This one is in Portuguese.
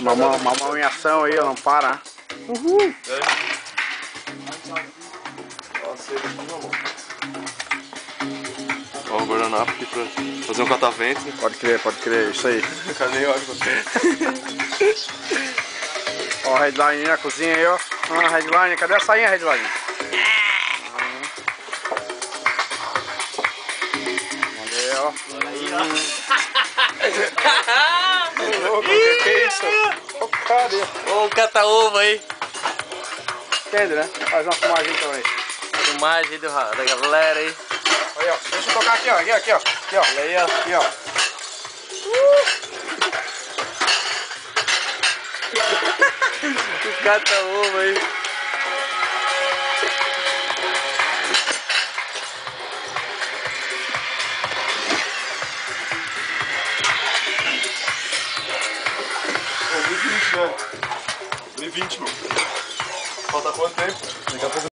Mamão em ação aí, não para. Uhul! Ó, o guardanapo aqui pra fazer um catavento. Pode crer, isso aí. Cadê o água? Ó, a headline na cozinha aí, ó. Ah, headline, cadê a sainha, headline? Olha aí, ó. Que é isso? Ô, cadê? Ô, cata-ovo aí. Entende, né? Faz uma filmagem também. Filmagem da galera aí. Aí, ó. Deixa eu tocar aqui, ó. Aqui, ó. Aqui, ó. Olha aí, ó. Aqui, ó. O cata-ovo aí. Ô, 1h20, né? 1h20, meu. Falta quanto tempo? Daqui a pouco.